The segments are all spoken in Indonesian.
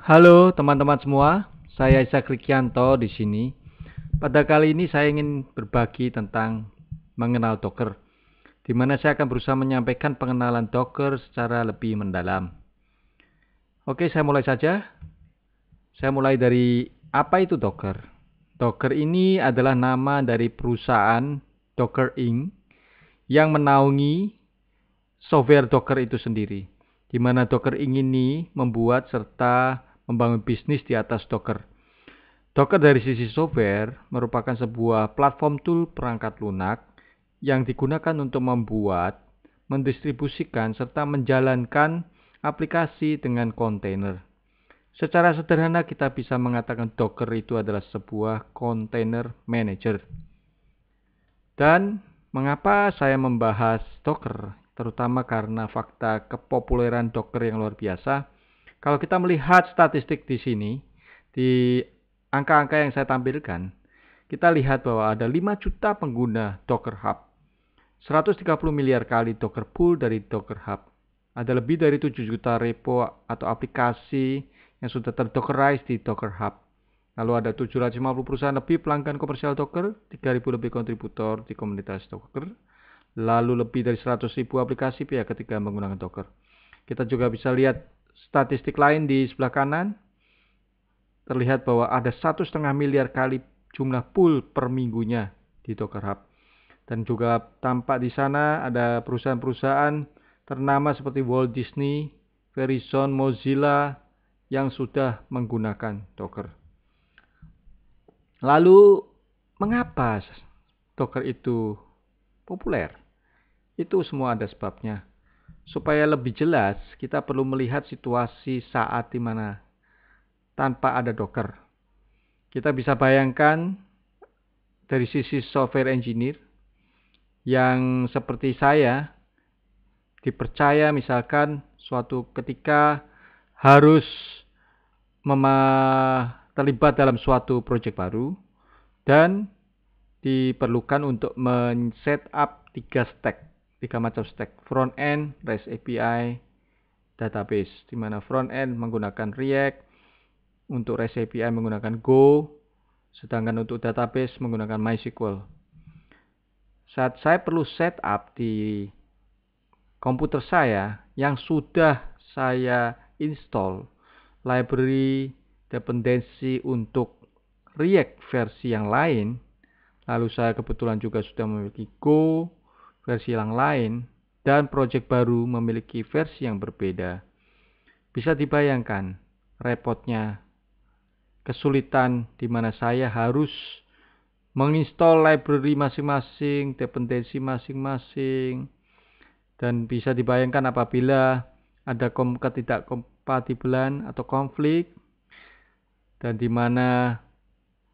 Halo teman-teman semua, saya Isa Krikianto di sini. Pada kali ini saya ingin berbagi tentang mengenal Docker, di mana saya akan berusaha menyampaikan pengenalan Docker secara lebih mendalam. Oke, saya mulai saja. Saya mulai dari apa itu Docker. Docker ini adalah nama dari perusahaan Docker Inc. yang menaungi software Docker itu sendiri, di mana Docker Inc. ini membuat serta membangun bisnis di atas Docker. Docker dari sisi software merupakan sebuah platform tool perangkat lunak yang digunakan untuk membuat, mendistribusikan, serta menjalankan aplikasi dengan kontainer. Secara sederhana kita bisa mengatakan Docker itu adalah sebuah container manager. Dan mengapa saya membahas Docker? Terutama karena fakta kepopuleran Docker yang luar biasa. Kalau kita melihat statistik di sini, di angka-angka yang saya tampilkan, kita lihat bahwa ada 5 juta pengguna Docker Hub, 130 miliar kali Docker Pull dari Docker Hub, ada lebih dari 7 juta repo atau aplikasi yang sudah terdockerize di Docker Hub. Lalu ada 750 perusahaan lebih pelanggan komersial Docker, 3.000 lebih kontributor di komunitas Docker, lalu lebih dari 100.000 aplikasi pihak ketiga menggunakan Docker. Kita juga bisa lihat statistik lain di sebelah kanan. Terlihat bahwa ada 1,5 miliar kali jumlah pull per minggunya di Docker Hub. Dan juga tampak di sana ada perusahaan-perusahaan ternama seperti Walt Disney, Verizon, Mozilla yang sudah menggunakan Docker. Lalu, mengapa Docker itu populer? Itu semua ada sebabnya. Supaya lebih jelas, kita perlu melihat situasi saat di mana tanpa ada Docker. Kita bisa bayangkan dari sisi software engineer yang seperti saya dipercaya misalkan suatu ketika harus terlibat dalam suatu proyek baru dan diperlukan untuk men-set up 3 macam stack, front end, REST API, database, di mana front end menggunakan React, untuk REST API menggunakan Go, sedangkan untuk database menggunakan MySQL. Saat saya perlu setup di komputer saya yang sudah saya install library dependensi untuk React versi yang lain, lalu saya kebetulan juga sudah memiliki Go versi yang lain, dan project baru memiliki versi yang berbeda. Bisa dibayangkan repotnya, kesulitan di mana saya harus menginstall library masing-masing, dependensi masing-masing, dan bisa dibayangkan apabila ada ketidakkompatibelan atau konflik, dan di mana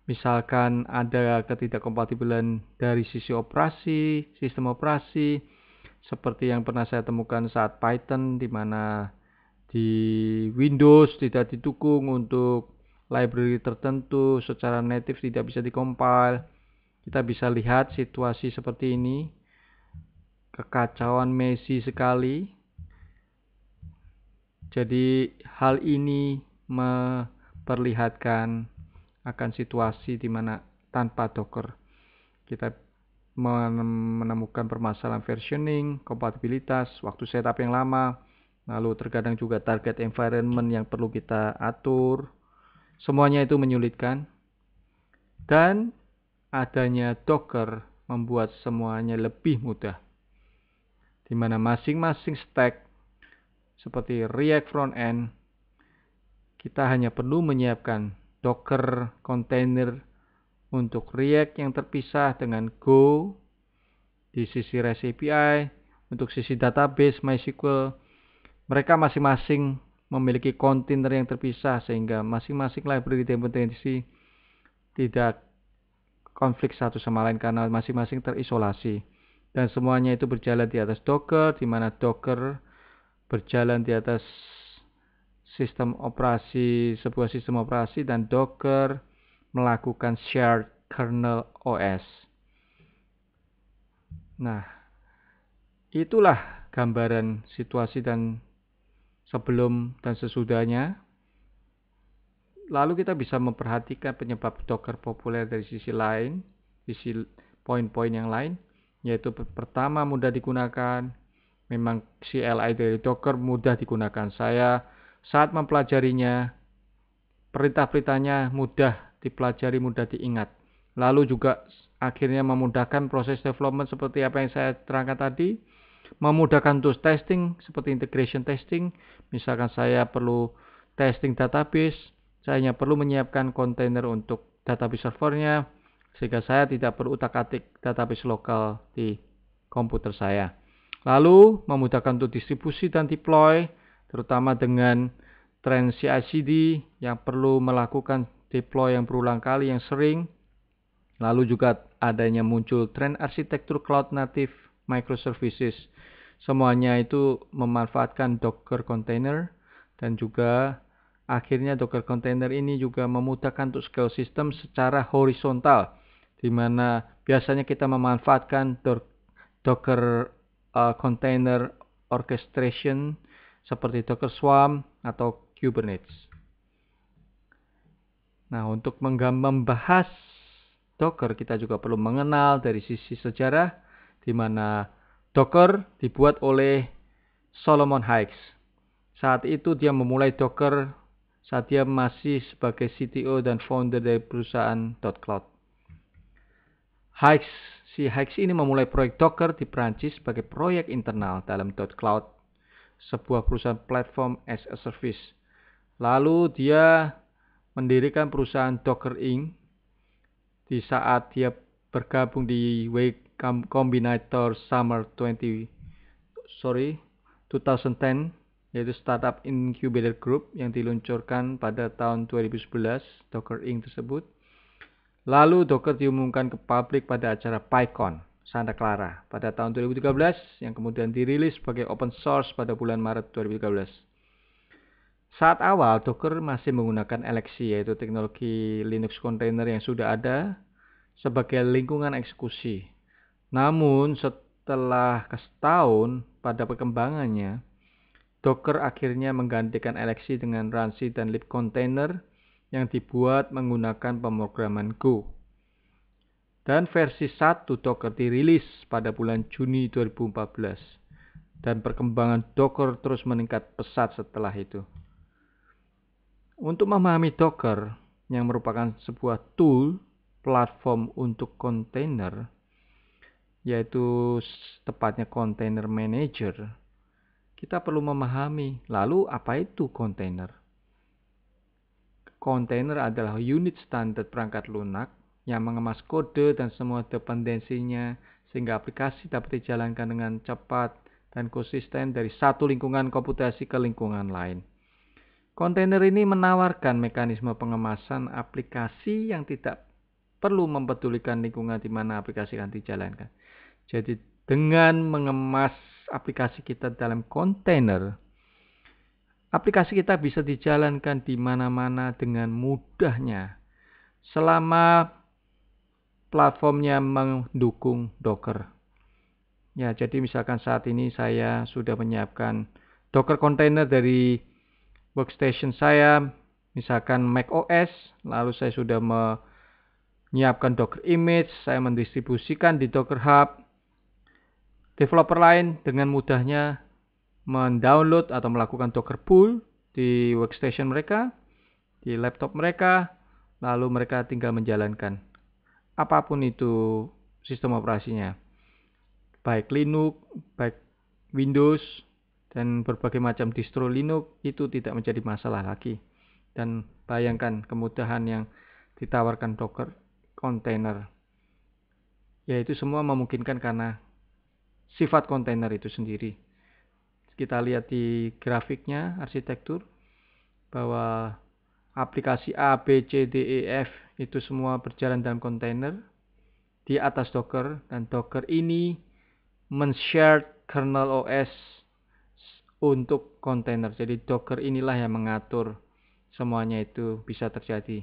misalkan ada ketidakkompatibelan dari sisi operasi, sistem operasi, seperti yang pernah saya temukan saat Python, di mana di Windows tidak didukung untuk library tertentu, secara native tidak bisa dikompil. Kita bisa lihat situasi seperti ini, kekacauan messy sekali. Jadi hal ini memperlihatkan akan situasi di mana tanpa Docker kita menemukan permasalahan versioning, kompatibilitas, waktu setup yang lama, lalu terkadang juga target environment yang perlu kita atur. Semuanya itu menyulitkan, dan adanya Docker membuat semuanya lebih mudah, di mana masing-masing stack seperti React Frontend, kita hanya perlu menyiapkan Docker container untuk React yang terpisah dengan Go di sisi REST API. Untuk sisi database MySQL, mereka masing-masing memiliki kontainer yang terpisah sehingga masing-masing library dependensi tidak konflik satu sama lain karena masing-masing terisolasi. Dan semuanya itu berjalan di atas Docker, di mana Docker berjalan di atas sebuah sistem operasi, dan Docker melakukan shared kernel OS. Nah, itulah gambaran situasi dan sebelum dan sesudahnya. Lalu kita bisa memperhatikan penyebab Docker populer dari sisi lain, sisi poin-poin yang lain, yaitu pertama mudah digunakan. Memang CLI dari Docker mudah digunakan. Saya saat mempelajarinya, perintah-perintahnya mudah dipelajari, mudah diingat. Lalu juga akhirnya memudahkan proses development seperti apa yang saya terangkan tadi. Memudahkan tools testing seperti integration testing. Misalkan saya perlu testing database, saya hanya perlu menyiapkan kontainer untuk database servernya, sehingga saya tidak perlu utak-atik database lokal di komputer saya. Lalu memudahkan untuk distribusi dan deploy, terutama dengan tren CI/CD yang perlu melakukan deploy yang berulang kali, yang sering. Lalu juga adanya muncul tren arsitektur cloud native microservices. Semuanya itu memanfaatkan Docker container, dan juga akhirnya Docker container ini juga memudahkan untuk scale system secara horizontal, di mana biasanya kita memanfaatkan Docker container orchestration seperti Docker Swarm atau Kubernetes. Nah, untuk membahas Docker, kita juga perlu mengenal dari sisi sejarah, di mana Docker dibuat oleh Solomon Hykes. Saat itu dia memulai Docker saat dia masih sebagai CTO dan founder dari perusahaan .cloud. Hykes ini memulai proyek Docker di Prancis sebagai proyek internal dalam .cloud, sebuah perusahaan platform as a service. Lalu dia mendirikan perusahaan Docker Inc. di saat dia bergabung di Y Combinator Summer 2010, yaitu startup incubator group yang diluncurkan pada tahun 2011, Docker Inc. tersebut. Lalu Docker diumumkan ke publik pada acara PyCon Santa Clara pada tahun 2013, yang kemudian dirilis sebagai open source pada bulan Maret 2013. Saat awal, Docker masih menggunakan LXC, yaitu teknologi Linux container yang sudah ada sebagai lingkungan eksekusi. Namun setelah setahun pada perkembangannya, Docker akhirnya menggantikan LXC dengan Runc dan libcontainer yang dibuat menggunakan pemrograman Go. Dan versi 1 Docker dirilis pada bulan Juni 2014. Dan perkembangan Docker terus meningkat pesat setelah itu. Untuk memahami Docker, yang merupakan sebuah tool platform untuk kontainer, yaitu tepatnya container manager, kita perlu memahami, lalu apa itu kontainer? Kontainer adalah unit standar perangkat lunak yang mengemas kode dan semua dependensinya, sehingga aplikasi dapat dijalankan dengan cepat dan konsisten dari satu lingkungan komputasi ke lingkungan lain. Kontainer ini menawarkan mekanisme pengemasan aplikasi yang tidak perlu mempedulikan lingkungan di mana aplikasi akan dijalankan. Jadi dengan mengemas aplikasi kita dalam kontainer, aplikasi kita bisa dijalankan di mana-mana dengan mudahnya selama platformnya mendukung Docker. Ya, jadi misalkan saat ini saya sudah menyiapkan Docker container dari workstation saya, misalkan Mac OS, lalu saya sudah menyiapkan Docker image, saya mendistribusikan di Docker Hub. Developer lain dengan mudahnya mendownload atau melakukan Docker pull di workstation mereka, di laptop mereka, lalu mereka tinggal menjalankan apapun itu sistem operasinya, baik Linux, baik Windows, dan berbagai macam distro Linux, itu tidak menjadi masalah lagi. Dan bayangkan kemudahan yang ditawarkan Docker container, yaitu semua memungkinkan karena sifat kontainer itu sendiri. Kita lihat di grafiknya, arsitektur, bahwa aplikasi A, B, C, D, E, F itu semua berjalan dalam kontainer di atas Docker, dan Docker ini men-share kernel OS untuk kontainer. Jadi Docker inilah yang mengatur semuanya itu bisa terjadi.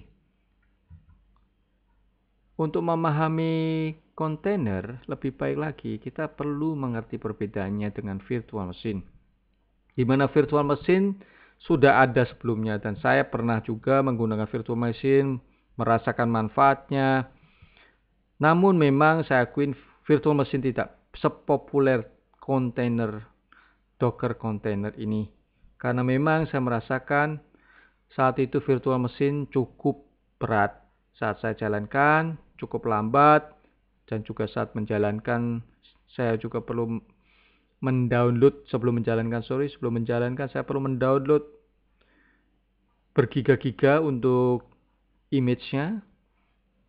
Untuk memahami kontainer lebih baik lagi, kita perlu mengerti perbedaannya dengan virtual machine. Di mana virtual machine sudah ada sebelumnya, dan saya pernah juga menggunakan virtual machine, merasakan manfaatnya. Namun memang saya akuin virtual machine tidak sepopuler kontainer, Docker container ini. Karena memang saya merasakan saat itu virtual machine cukup berat saat saya jalankan, cukup lambat, dan juga saat menjalankan saya juga perlu mendownload sebelum menjalankan saya perlu mendownload bergiga-giga untuk image-nya,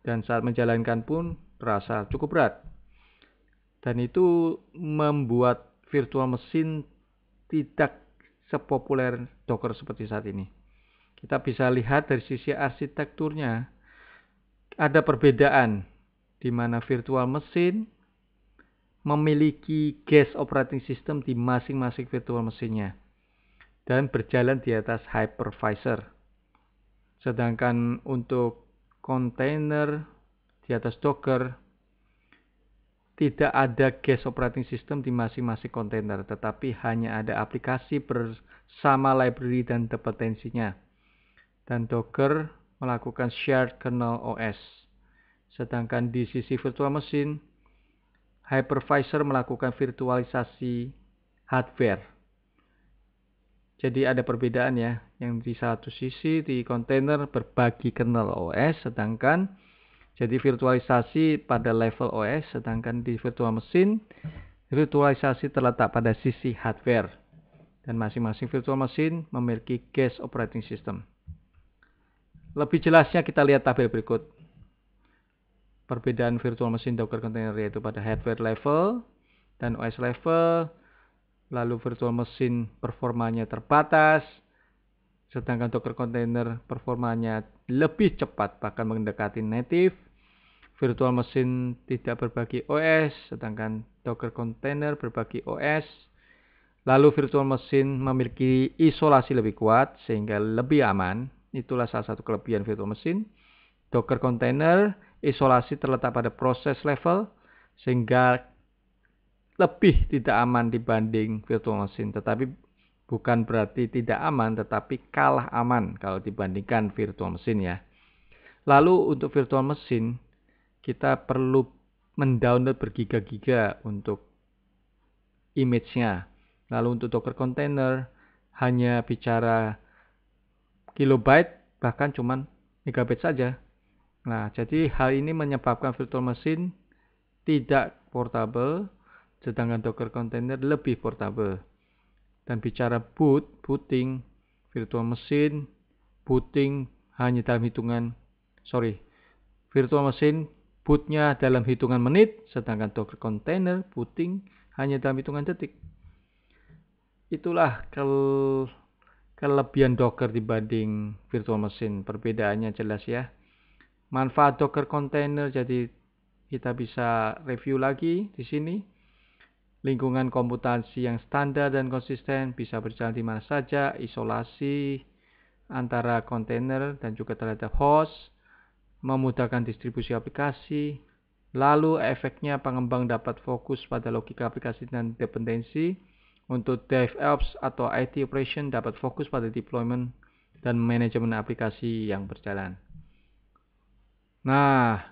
dan saat menjalankan pun terasa cukup berat. Dan itu membuat virtual machine tidak sepopuler Docker seperti saat ini. Kita bisa lihat dari sisi arsitekturnya, ada perbedaan di mana virtual machine memiliki guest operating system di masing-masing virtual machine-nya dan berjalan di atas hypervisor. Sedangkan untuk container di atas Docker tidak ada guest operating system di masing-masing kontainer, tetapi hanya ada aplikasi bersama library dan dependensinya. Dan Docker melakukan shared kernel OS. Sedangkan di sisi virtual machine, hypervisor melakukan virtualisasi hardware. Jadi ada perbedaan ya, yang di satu sisi di kontainer berbagi kernel OS, sedangkan jadi virtualisasi pada level OS, sedangkan di virtual machine virtualisasi terletak pada sisi hardware. Dan masing-masing virtual machine memiliki guest operating system. Lebih jelasnya kita lihat tabel berikut. Perbedaan virtual machine Docker container yaitu pada hardware level dan OS level. Lalu virtual machine performanya terbatas, sedangkan Docker container performanya lebih cepat, bahkan mendekati native. Virtual machine tidak berbagi OS, sedangkan Docker container berbagi OS. Lalu virtual machine memiliki isolasi lebih kuat sehingga lebih aman. Itulah salah satu kelebihan virtual machine. Docker container isolasi terletak pada proses level sehingga lebih tidak aman dibanding virtual machine. Tetapi bukan berarti tidak aman, tetapi kalah aman kalau dibandingkan virtual machine ya. Lalu untuk virtual machine kita perlu mendownload bergiga-giga untuk image-nya. Lalu untuk Docker container hanya bicara kilobyte, bahkan cuma megabyte saja. Nah, jadi hal ini menyebabkan virtual machine tidak portable, sedangkan Docker container lebih portable. Dan bicara booting, virtual machine booting hanya dalam virtual machine bootnya dalam hitungan menit, sedangkan Docker container booting hanya dalam hitungan detik. Itulah kelebihan Docker dibanding virtual machine. Perbedaannya jelas ya. Manfaat Docker container, jadi kita bisa review lagi di sini. Lingkungan komputasi yang standar dan konsisten, bisa berjalan di mana saja, isolasi antara kontainer dan juga terhadap host, memudahkan distribusi aplikasi. Lalu efeknya pengembang dapat fokus pada logika aplikasi dan dependensi. Untuk DevOps atau IT operation dapat fokus pada deployment dan manajemen aplikasi yang berjalan. Nah,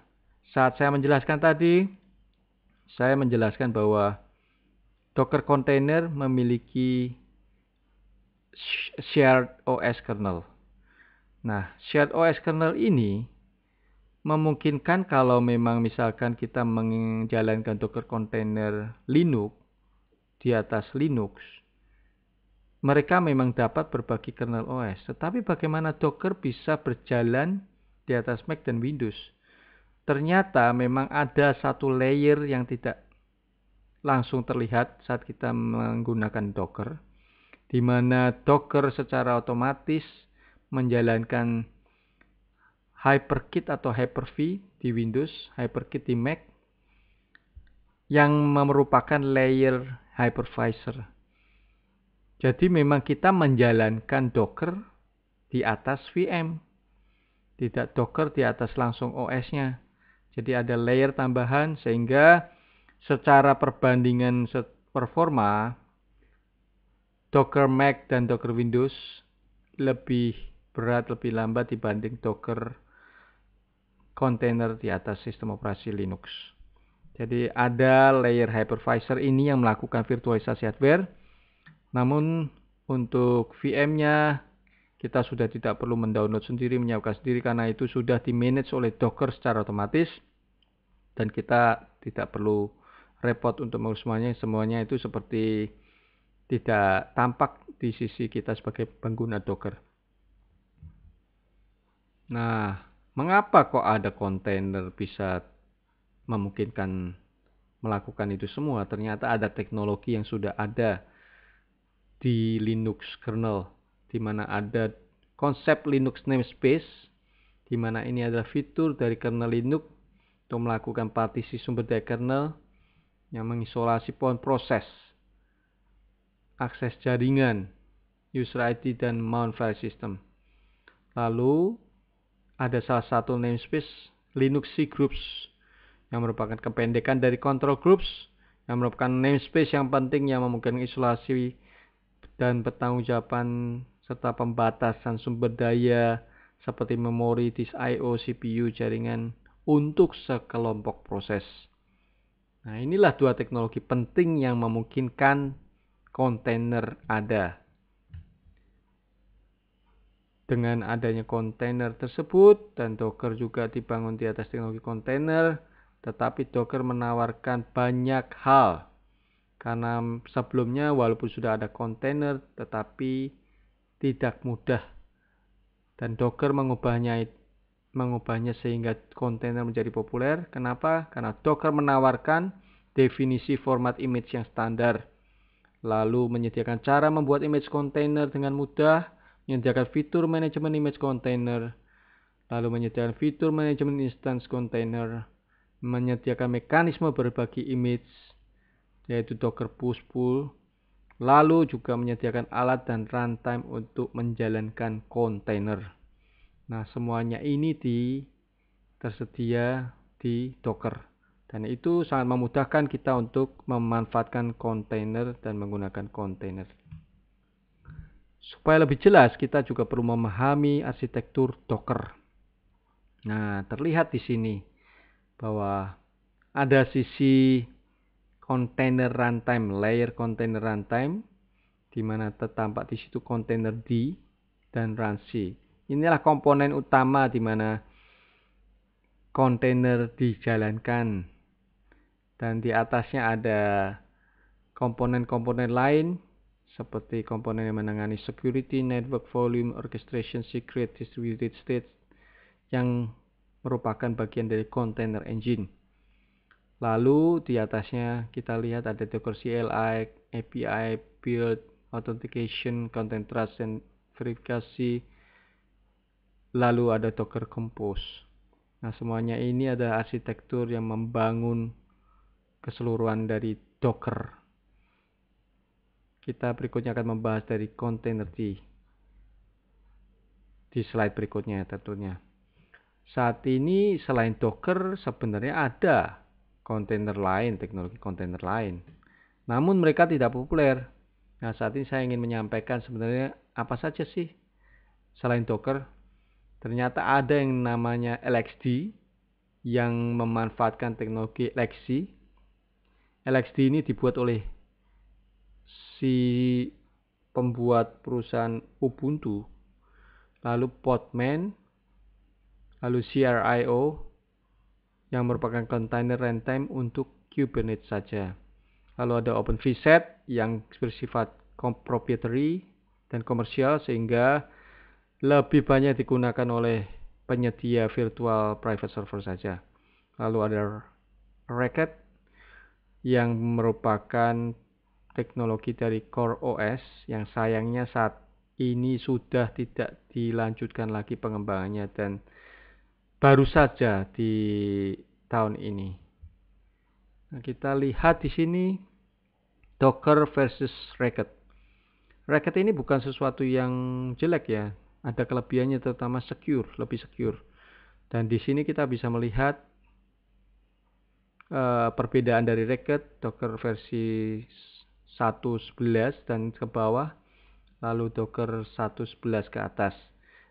saat saya menjelaskan tadi, saya menjelaskan bahwa Docker container memiliki shared OS kernel. Nah, shared OS kernel ini memungkinkan kalau memang misalkan kita menjalankan Docker container Linux di atas Linux, mereka memang dapat berbagi kernel OS. Tetapi bagaimana Docker bisa berjalan di atas Mac dan Windows? Ternyata memang ada satu layer yang tidak langsung terlihat saat kita menggunakan Docker, di mana Docker secara otomatis menjalankan HyperKit atau Hyper-V di Windows, HyperKit di Mac, yang merupakan layer hypervisor. Jadi memang kita menjalankan Docker di atas VM, tidak Docker di atas langsung OS-nya. Jadi ada layer tambahan sehingga secara perbandingan performa Docker Mac dan Docker Windows lebih berat, lebih lambat dibanding Docker container di atas sistem operasi Linux. Jadi ada layer hypervisor ini yang melakukan virtualisasi hardware. Namun untuk VM-nya kita sudah tidak perlu mendownload sendiri, menyiapkan sendiri, karena itu sudah di-manage oleh Docker secara otomatis. Dan kita tidak perlu repot untuk mengurus semuanya. Semuanya itu seperti tidak tampak di sisi kita sebagai pengguna Docker. Nah, mengapa kok ada kontainer bisa memungkinkan melakukan itu semua? Ternyata ada teknologi yang sudah ada di Linux kernel, di mana ada konsep Linux namespace, di mana ini adalah fitur dari kernel Linux untuk melakukan partisi sumber daya kernel yang mengisolasi poin proses, akses jaringan, user ID, dan mount file system. Lalu ada salah satu namespace Linux cgroups yang merupakan kependekan dari control groups, yang merupakan namespace yang penting yang memungkinkan isolasi dan pertanggungjawaban serta pembatasan sumber daya seperti memori, disk I/O, CPU, jaringan untuk sekelompok proses. Nah, inilah dua teknologi penting yang memungkinkan kontainer ada. Dengan adanya kontainer tersebut, dan Docker juga dibangun di atas teknologi kontainer, tetapi Docker menawarkan banyak hal. Karena sebelumnya walaupun sudah ada kontainer, tetapi tidak mudah. Dan Docker mengubahnya sehingga kontainer menjadi populer. Kenapa? Karena Docker menawarkan definisi format image yang standar. Lalu menyediakan cara membuat image kontainer dengan mudah, menyediakan fitur manajemen image container, lalu menyediakan fitur manajemen instance container, menyediakan mekanisme berbagi image, yaitu Docker push-pull, lalu juga menyediakan alat dan runtime untuk menjalankan kontainer. Nah, semuanya ini tersedia di Docker. Dan itu sangat memudahkan kita untuk memanfaatkan kontainer dan menggunakan kontainer. Supaya lebih jelas, kita juga perlu memahami arsitektur Docker. Nah, terlihat di sini bahwa ada sisi container runtime, layer container runtime, di mana tertampak di situ container D dan runC. Inilah komponen utama di mana kontainer dijalankan. Dan di atasnya ada komponen-komponen lain, seperti komponen yang menangani security, network volume, orchestration, secret, distributed state, yang merupakan bagian dari container engine. Lalu di atasnya kita lihat ada Docker CLI, API, build, authentication, content trust, dan verifikasi. Lalu ada Docker Compose. Nah, semuanya ini adalah arsitektur yang membangun keseluruhan dari Docker. Kita berikutnya akan membahas dari kontainer di slide berikutnya tentunya. Saat ini selain Docker sebenarnya ada kontainer lain, teknologi kontainer lain. Namun mereka tidak populer. Nah, saat ini saya ingin menyampaikan sebenarnya apa saja sih selain Docker. Ternyata ada yang namanya LXD yang memanfaatkan teknologi LXC. LXD ini dibuat oleh si pembuat perusahaan Ubuntu, lalu Podman, lalu CRIO yang merupakan container runtime untuk Kubernetes saja. Lalu ada OpenVSet yang bersifat proprietary dan komersial sehingga lebih banyak digunakan oleh penyedia virtual private server saja. Lalu ada Racket yang merupakan teknologi dari CoreOS yang sayangnya saat ini sudah tidak dilanjutkan lagi pengembangannya dan baru saja di tahun ini. Nah, kita lihat di sini Docker versus Racket. Racket ini bukan sesuatu yang jelek ya, ada kelebihannya terutama secure, lebih secure. Dan di sini kita bisa melihat perbedaan dari Racket, Docker versi 1.11 dan ke bawah lalu Docker 1.11 ke atas,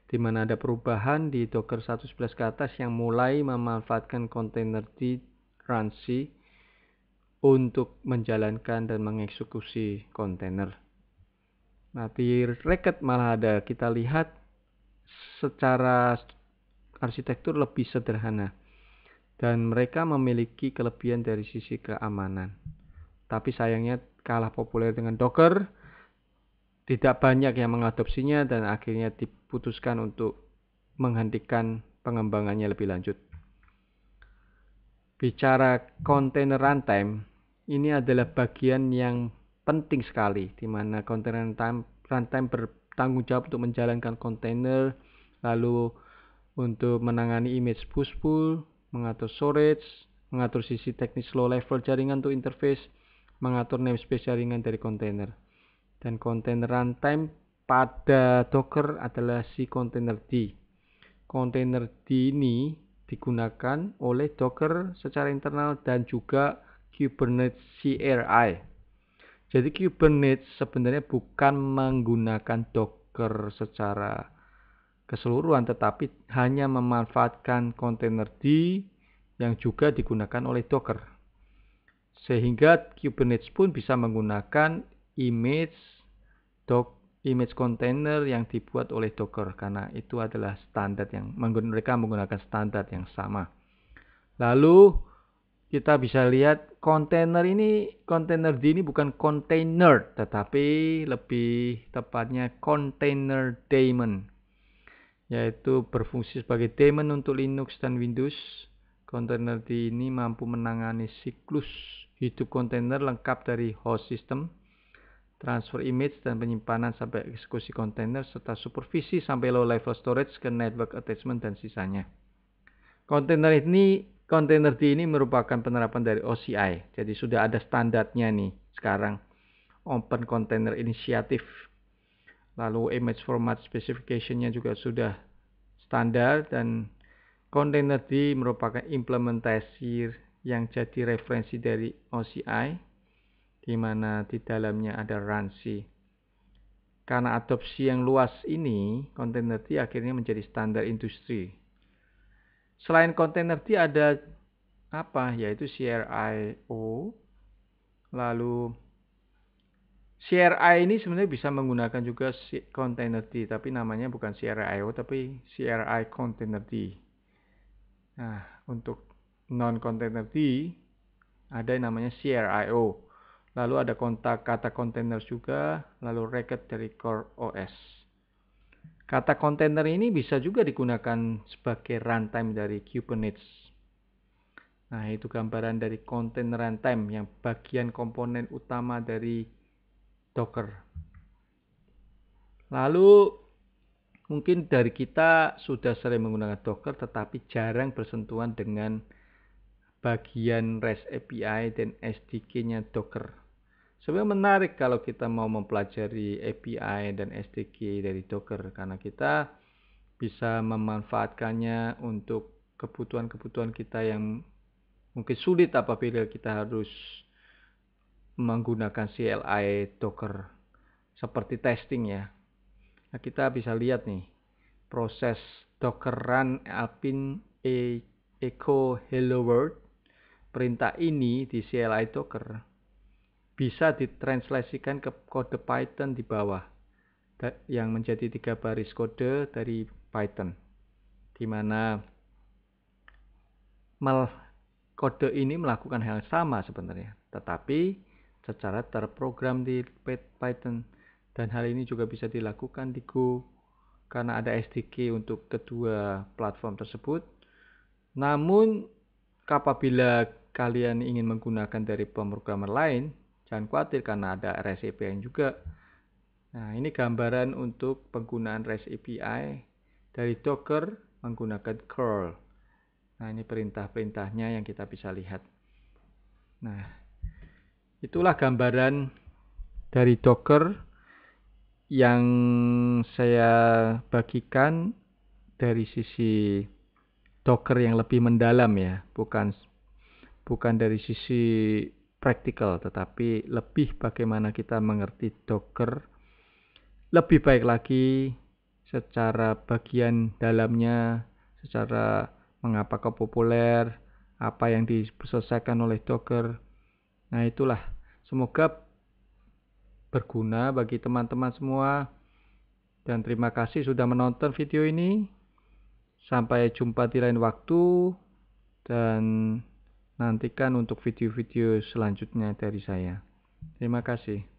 di mana ada perubahan di Docker 1.11 ke atas yang mulai memanfaatkan kontainer di runc untuk menjalankan dan mengeksekusi kontainer. Nah, di Racket malah ada kita lihat secara arsitektur lebih sederhana dan mereka memiliki kelebihan dari sisi keamanan. Tapi sayangnya kalah populer dengan Docker, tidak banyak yang mengadopsinya dan akhirnya diputuskan untuk menghentikan pengembangannya lebih lanjut. Bicara container runtime, ini adalah bagian yang penting sekali, di mana container runtime bertanggung jawab untuk menjalankan kontainer, lalu untuk menangani image push-pull, mengatur storage, mengatur sisi teknis low level jaringan untuk interface, mengatur namespace jaringan dari kontainer. Dan container runtime pada Docker adalah si container D. Container D ini digunakan oleh Docker secara internal dan juga Kubernetes CRI. Jadi Kubernetes sebenarnya bukan menggunakan Docker secara keseluruhan, tetapi hanya memanfaatkan container D yang juga digunakan oleh Docker. Sehingga Kubernetes pun bisa menggunakan image container yang dibuat oleh Docker, karena itu adalah standar yang mereka menggunakan standar yang sama. Lalu kita bisa lihat container D ini bukan container, tetapi lebih tepatnya container daemon, yaitu berfungsi sebagai daemon untuk Linux dan Windows. Container D ini mampu menangani siklus hidup kontainer lengkap dari host system, transfer image dan penyimpanan sampai eksekusi kontainer, serta supervisi sampai low level storage ke network attachment dan sisanya. Container D ini merupakan penerapan dari OCI, jadi sudah ada standarnya nih sekarang, Open Container Initiative. Lalu image format specification-nya juga sudah standar, dan Container D merupakan implementasi yang jadi referensi dari OCI, di mana di dalamnya ada runc. Karena adopsi yang luas ini, Container D akhirnya menjadi standar industri. Selain Container D ada yaitu CRI-O. Lalu CRI ini sebenarnya bisa menggunakan juga Container D, tapi namanya bukan CRI-O tapi CRI Container D. Nah, untuk non-Container D ada yang namanya CRI-O. Lalu ada kata container juga, lalu Racket dari CoreOS. Kata container ini bisa juga digunakan sebagai runtime dari Kubernetes. Nah, itu gambaran dari container runtime yang bagian komponen utama dari Docker. Lalu mungkin dari kita sudah sering menggunakan Docker, tetapi jarang bersentuhan dengan bagian REST API dan SDK-nya Docker. Sebenarnya menarik kalau kita mau mempelajari API dan SDK dari Docker, karena kita bisa memanfaatkannya untuk kebutuhan-kebutuhan kita yang mungkin sulit apabila kita harus menggunakan CLI Docker seperti testing ya. Nah, kita bisa lihat nih proses Docker run alpin echo hello world. Perintah ini di CLI Docker bisa ditranslasikan ke kode Python di bawah, yang menjadi 3 baris kode dari Python, di mana kode ini melakukan hal yang sama sebenarnya, tetapi secara terprogram di Python. Dan hal ini juga bisa dilakukan di Go, karena ada SDK untuk kedua platform tersebut. Namun, apabila kalian ingin menggunakan dari pemrogramer lain, jangan khawatir karena ada REST API juga. Nah, ini gambaran untuk penggunaan REST API dari Docker menggunakan curl. Nah, ini perintah-perintahnya yang kita bisa lihat. Nah, itulah gambaran dari Docker yang saya bagikan dari sisi Docker yang lebih mendalam ya, bukan dari sisi praktikal, tetapi lebih bagaimana kita mengerti Docker lebih baik lagi secara bagian dalamnya, secara mengapa kok populer, apa yang diselesaikan oleh Docker. Nah, itulah. Semoga berguna bagi teman-teman semua. Dan terima kasih sudah menonton video ini. Sampai jumpa di lain waktu. Dan nantikan untuk video-video selanjutnya dari saya. Terima kasih.